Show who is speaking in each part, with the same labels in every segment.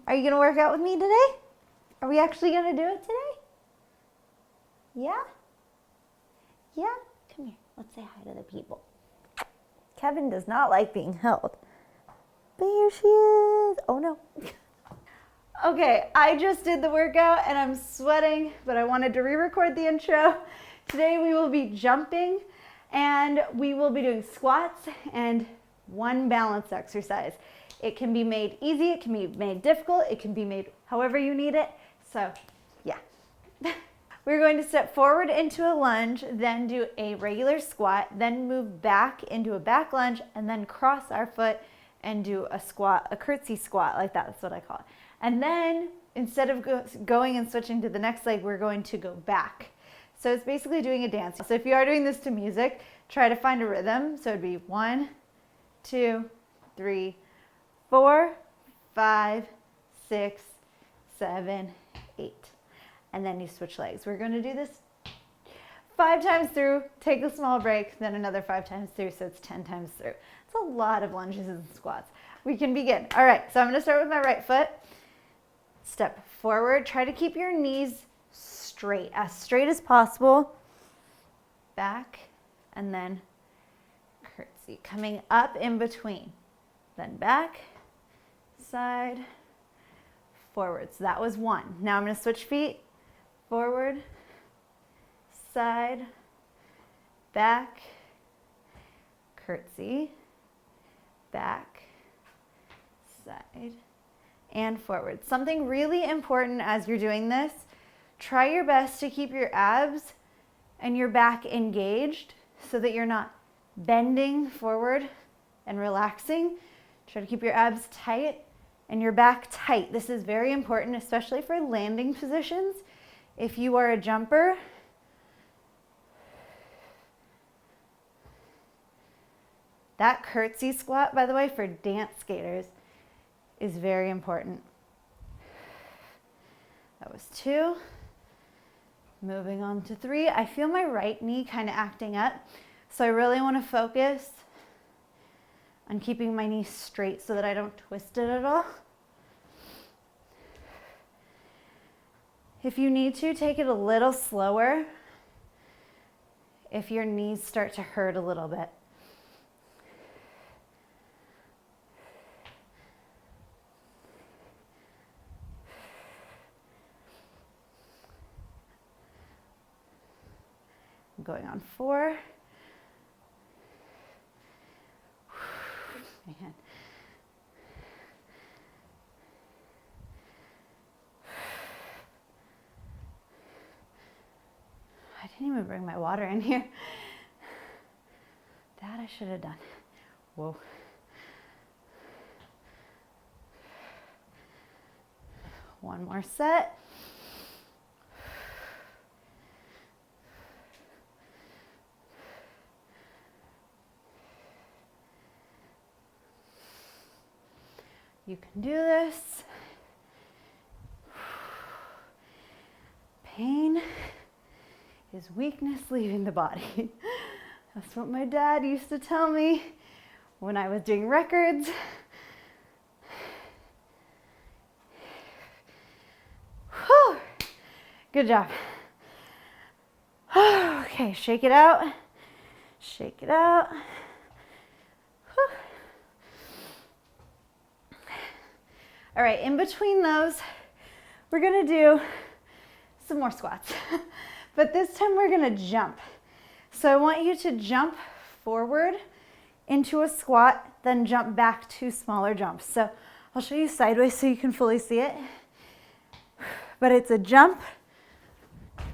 Speaker 1: Are you gonna work out with me today? Are we actually gonna do it today? Yeah? Yeah? Come here, let's say hi to the people. Kevin does not like being held. But here she is. Oh no. Okay, I just did the workout and I'm sweating, but I wanted to re-record the intro. Today we will be jumping and we will be doing squats and one balance exercise. It can be made easy, it can be made difficult, it can be made however you need it. So yeah. We're going to step forward into a lunge, then do a regular squat, then move back into a back lunge, and then cross our foot and do a squat, a curtsy squat like that. That's what I call it. And then instead of going and switching to the next leg, we're going to go back. So it's basically doing a dance. So if you are doing this to music, try to find a rhythm. So it'd be 1, 2, 3, 4, 5, 6, 7, 8. And then you switch legs. We're going to do this 5 times through, take a small break, then another 5 times through, so it's 10 times through. It's a lot of lunges and squats. We can begin. All right, so I'm going to start with my right foot. Step forward. Try to keep your knees straight as possible. Back, and then curtsy. Coming up in between. Then back, side, forward. So that was 1. Now I'm going to switch feet. Forward, side, back, curtsy, back, side, and forward. Something really important as you're doing this, try your best to keep your abs and your back engaged so that you're not bending forward and relaxing. Try to keep your abs tight and your back tight. This is very important, especially for landing positions. If you are a jumper, that curtsy squat, by the way, for dance skaters is very important. That was 2. Moving on to 3. I feel my right knee kind of acting up, so I really want to focus on keeping my knee straight so that I don't twist it at all. If you need to, take it a little slower if your knees start to hurt a little bit. I'm going on 4. Man. I didn't even bring my water in here. That I should have done. Whoa. One more set. You can do this. Pain is weakness leaving the body. That's what my dad used to tell me when I was doing records. Whew. Good job. Okay, shake it out. Shake it out. Whew. All right, in between those, we're gonna do some more squats. But this time we're gonna jump. So I want you to jump forward into a squat, then jump back 2 smaller jumps. So I'll show you sideways so you can fully see it. But it's a jump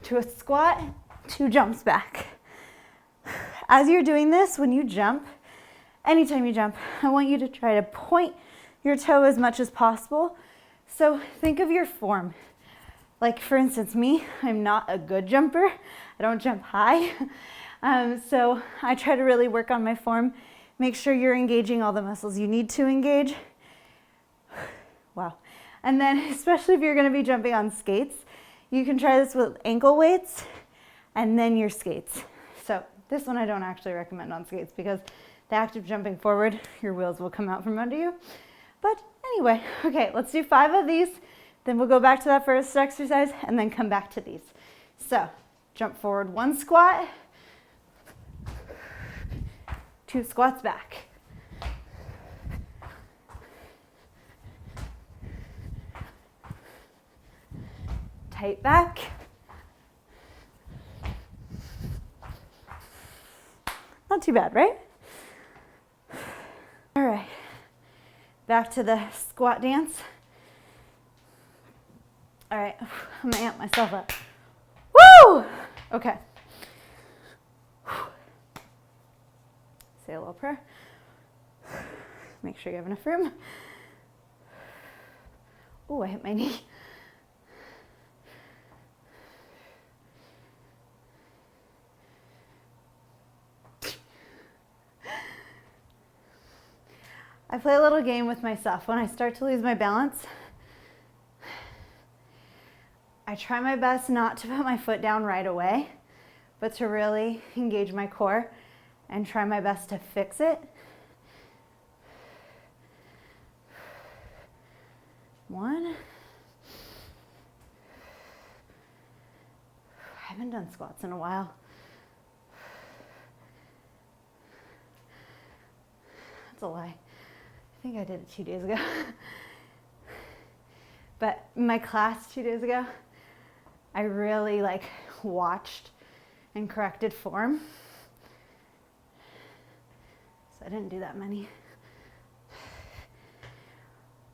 Speaker 1: to a squat, 2 jumps back. As you're doing this, when you jump, anytime you jump, I want you to try to point your toe as much as possible. So think of your form. Like for instance, me, I'm not a good jumper. I don't jump high. So I try to really work on my form. Make sure you're engaging all the muscles you need to engage. Wow. And then especially if you're gonna be jumping on skates, you can try this with ankle weights and then your skates. So this one I don't actually recommend on skates because the act of jumping forward, your wheels will come out from under you. But Anyway, okay, let's do 5 of these. Then we'll go back to that first exercise and then come back to these. So jump forward 1 squat, 2 squats back. Tight back. Not too bad, right? All right, back to the squat dance. All right, I'm gonna amp myself up. Woo! Okay. Say a little prayer. Make sure you have enough room. Oh, I hit my knee. I play a little game with myself. When I start to lose my balance, I try my best not to put my foot down right away, but to really engage my core and try my best to fix it. 1. I haven't done squats in a while. That's a lie. I think I did it 2 days ago. But in my class 2 days ago, I really watched and corrected form. So I didn't do that many.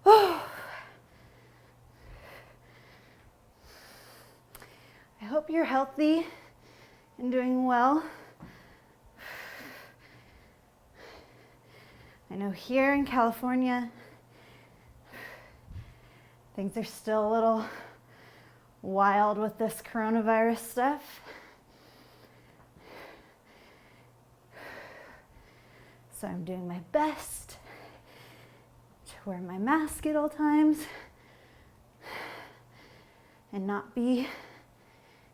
Speaker 1: I hope you're healthy and doing well. I know here in California, things are still a little wild with this coronavirus stuff. So I'm doing my best to wear my mask at all times and not be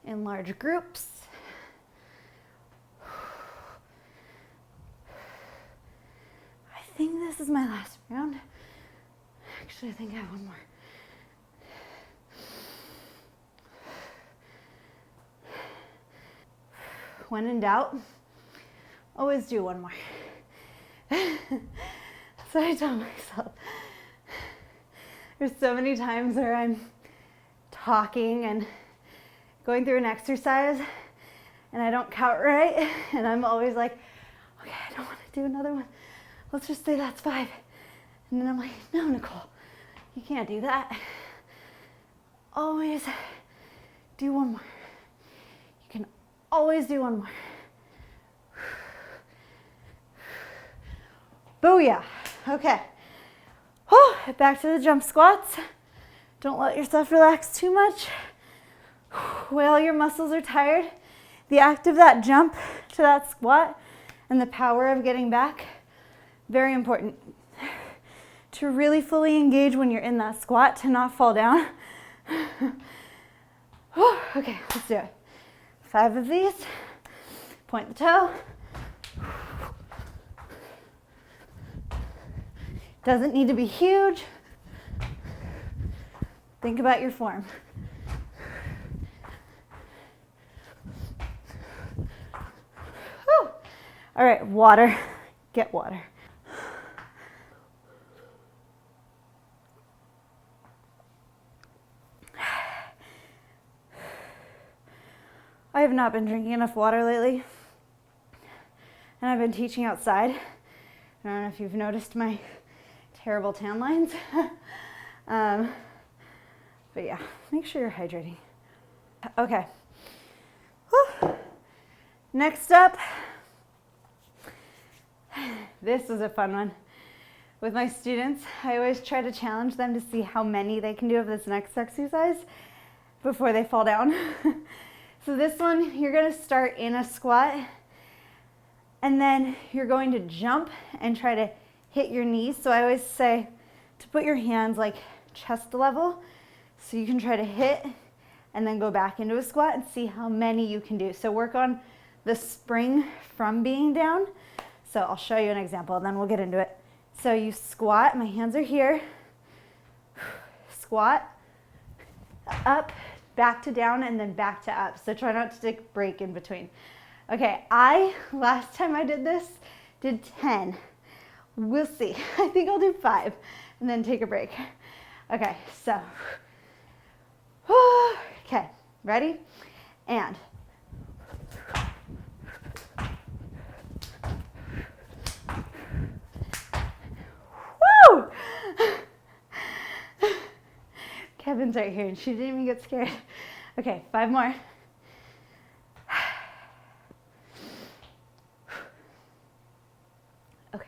Speaker 1: in large groups. I think this is my last round. Actually, I think I have one more. When in doubt, always do one more. That's what I tell myself. There's so many times where I'm talking and going through an exercise and I don't count right, and I'm always like, okay, I don't want to do another one. Let's just say that's 5. And then I'm like, no, Nicole, you can't do that. Always do one more. You can always do one more. Booyah. Okay. Whew. Back to the jump squats. Don't let yourself relax too much. While your muscles are tired, the act of that jump to that squat and the power of getting back, very important. To really fully engage when you're in that squat, to not fall down. Okay, let's do it. 5 of these. Point the toe. Doesn't need to be huge. Think about your form. Whew. All right, water. Get water. I have not been drinking enough water lately, and I've been teaching outside. I don't know if you've noticed my terrible tan lines. But yeah, make sure you're hydrating. Okay. Whew. Next up, this is a fun one. With my students, I always try to challenge them to see how many they can do of this next exercise before they fall down. So this one, you're gonna start in a squat, and then you're going to jump and try to hit your knees. So I always say to put your hands like chest level, so you can try to hit and then go back into a squat and see how many you can do. So work on the spring from being down. So I'll show you an example and then we'll get into it. So you squat, my hands are here. squat, up, back to down, and then back to up. So try not to take a break in between. Okay, last time I did this, did 10. We'll see. I think I'll do 5 and then take a break. Okay, so, okay, ready? And woo! Kevin's right here and she didn't even get scared. Okay, 5 more. Okay.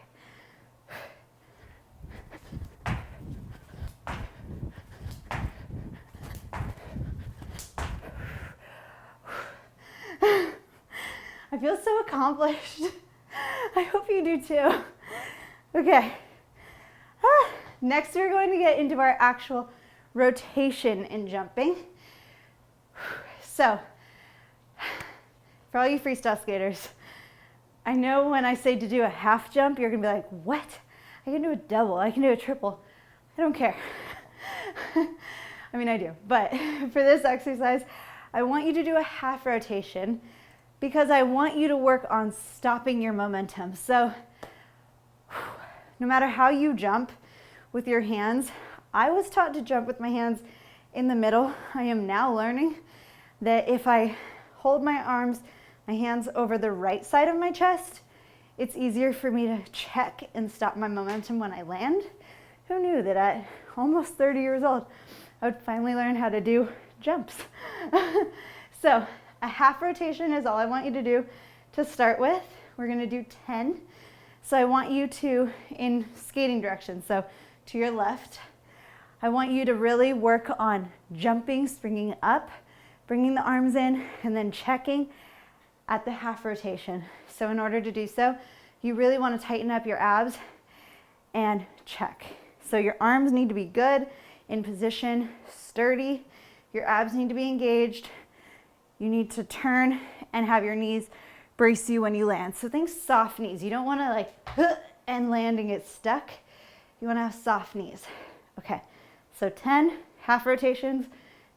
Speaker 1: I feel so accomplished. I hope you do too. Okay. Next, we're going to get into our actual rotation in jumping. So, for all you freestyle skaters, I know when I say to do a half jump, you're gonna be like, what? I can do a double, I can do a triple. I don't care. I mean, I do, but for this exercise, I want you to do a half rotation because I want you to work on stopping your momentum. So, no matter how you jump with your hands, I was taught to jump with my hands in the middle. I am now learning that if I hold my arms, my hands over the right side of my chest, it's easier for me to check and stop my momentum when I land. Who knew that at almost 30 years old, I would finally learn how to do jumps. So a half rotation is all I want you to do to start with. We're gonna do 10. So I want you to, in skating direction, so to your left, I want you to really work on jumping, springing up, bringing the arms in, and then checking at the half rotation. So in order to do so, you really want to tighten up your abs and check. So your arms need to be good, in position, sturdy. Your abs need to be engaged. You need to turn and have your knees brace you when you land. So think soft knees. You don't want to like, and land and get stuck. You want to have soft knees. Okay, so 10 half rotations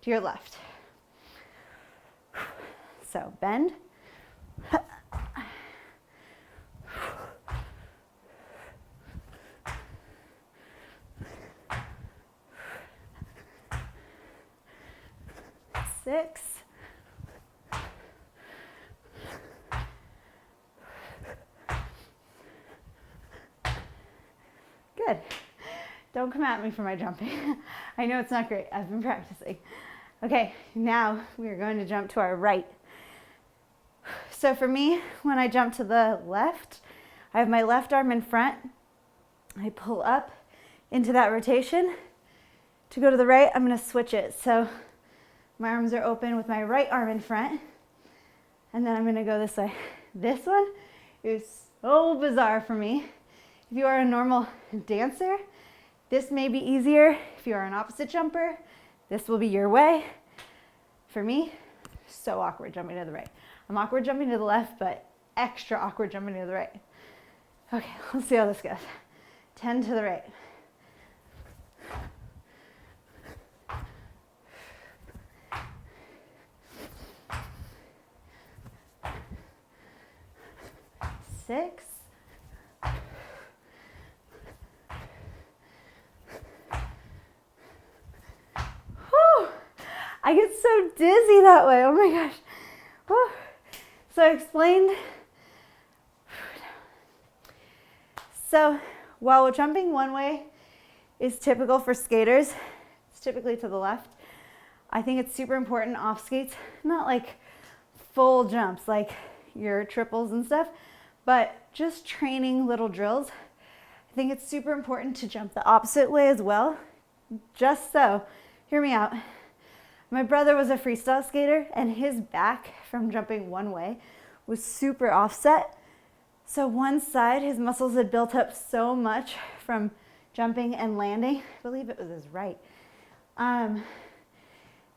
Speaker 1: to your left. So bend. Six. Good. Don't come at me for my jumping. I know it's not great. I've been practicing. Okay, now we are going to jump to our right. So for me, when I jump to the left, I have my left arm in front. I pull up into that rotation. To go to the right, I'm going to switch it. So my arms are open with my right arm in front. And then I'm going to go this way. This one is so bizarre for me. If you are a normal dancer, this may be easier. If you are an opposite jumper, this will be your way. For me, so awkward jumping to the right. I'm awkward jumping to the left, but extra awkward jumping to the right. Okay, let's see how this goes. 10 to the right. Six. Whew. I get so dizzy that way. Oh my gosh. Whew. So I explained. So while jumping one way is typical for skaters, it's typically to the left. I think it's super important off skates, not like full jumps like your triples and stuff, but just training little drills. I think it's super important to jump the opposite way as well. Just so, hear me out. My brother was a freestyle skater and his back from jumping one way was super offset. So one side, his muscles had built up so much from jumping and landing, I believe it was his right,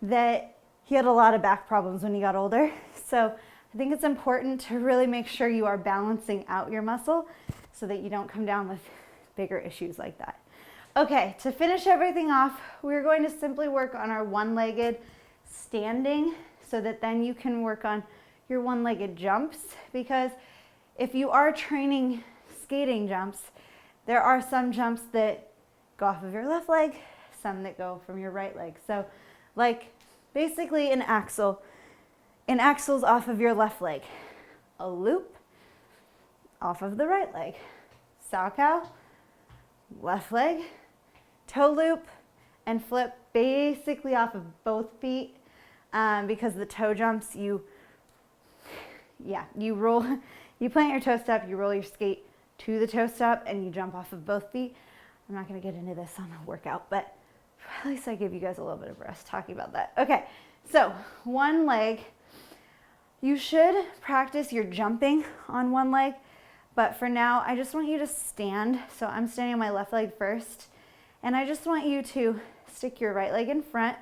Speaker 1: that he had a lot of back problems when he got older. So I think it's important to really make sure you are balancing out your muscle so that you don't come down with bigger issues like that. Okay, to finish everything off, we're going to simply work on our one-legged standing so that then you can work on your one-legged jumps, because if you are training skating jumps, there are some jumps that go off of your left leg, some that go from your right leg. So like basically an axel's off of your left leg, a loop off of the right leg, sow cow, left leg, toe loop, and flip basically off of both feet, because the toe jumps, you roll, you plant your toe step, you roll your skate to the toe step, and you jump off of both feet. I'm not going to get into this on the workout, but at least I gave you guys a little bit of rest talking about that. Okay, so one leg, you should practice your jumping on one leg, but for now, I just want you to stand. So I'm standing on my left leg first, and I just want you to stick your right leg in front.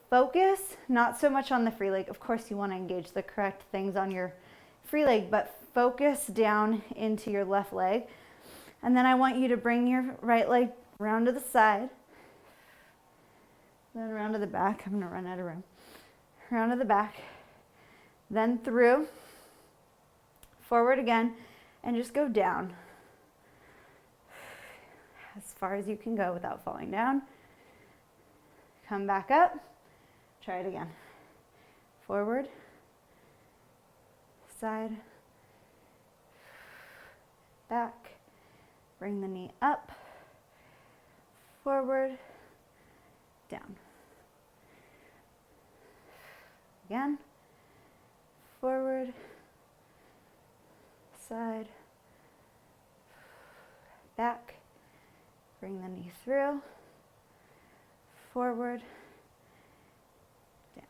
Speaker 1: Focus not so much on the free leg. Of course, you want to engage the correct things on your free leg, but focus down into your left leg. And then I want you to bring your right leg around to the side, then around to the back. I'm going to run out of room. Around to the back, then through, forward again, and just go down as far as you can go without falling down. Come back up. Try it again. Forward, side, back. Bring the knee up, forward, down. Again, forward, side, back. Bring the knee through, forward, down.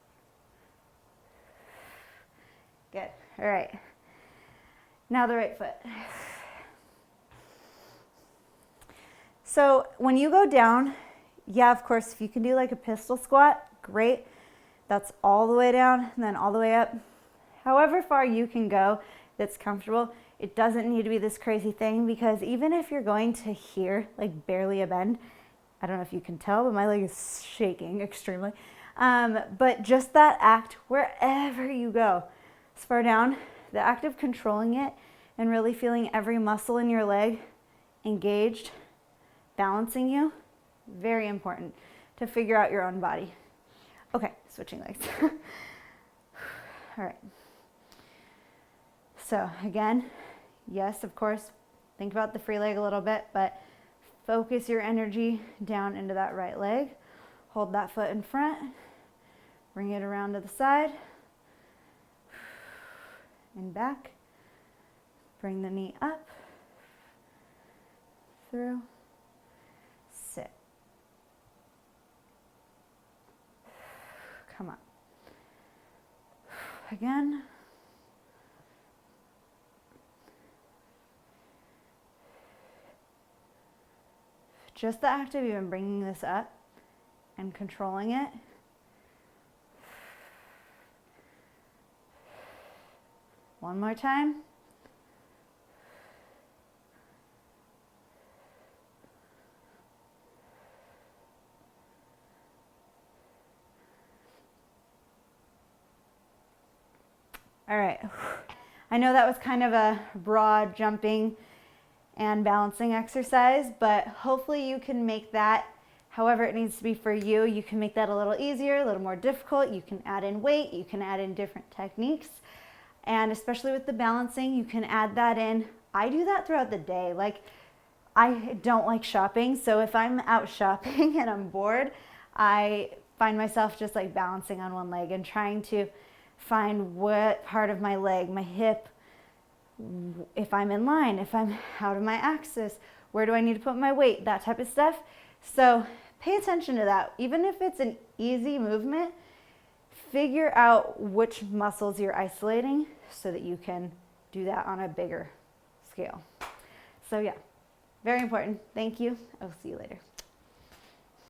Speaker 1: Good. All right. Now the right foot. So when you go down, yeah, of course, if you can do like a pistol squat, great. That's all the way down and then all the way up. However far you can go that's comfortable. It doesn't need to be this crazy thing, because even if you're going to here, like barely a bend, I don't know if you can tell, but my leg is shaking extremely. But just that act, wherever you go, as far down, the act of controlling it and really feeling every muscle in your leg engaged, balancing you, very important to figure out your own body. Okay, switching legs. All right. So again, yes, of course, think about the free leg a little bit, but focus your energy down into that right leg. Hold that foot in front. Bring it around to the side and back. Bring the knee up, through, sit. Come on. Again. Just the act of even bringing this up and controlling it. One more time. All right. I know that was kind of a broad jumping and balancing exercise, but hopefully you can make that however it needs to be for you. You can make that a little easier, a little more difficult. You can add in weight, you can add in different techniques, and especially with the balancing, you can add that in. I do that throughout the day. Like, I don't like shopping, so if I'm out shopping and I'm bored, I find myself just like balancing on one leg and trying to find what part of my leg, my hip, if I'm in line, if I'm out of my axis, where do I need to put my weight, that type of stuff. So pay attention to that. Even if it's an easy movement, figure out which muscles you're isolating so that you can do that on a bigger scale. So yeah, very important. Thank you. I'll see you later.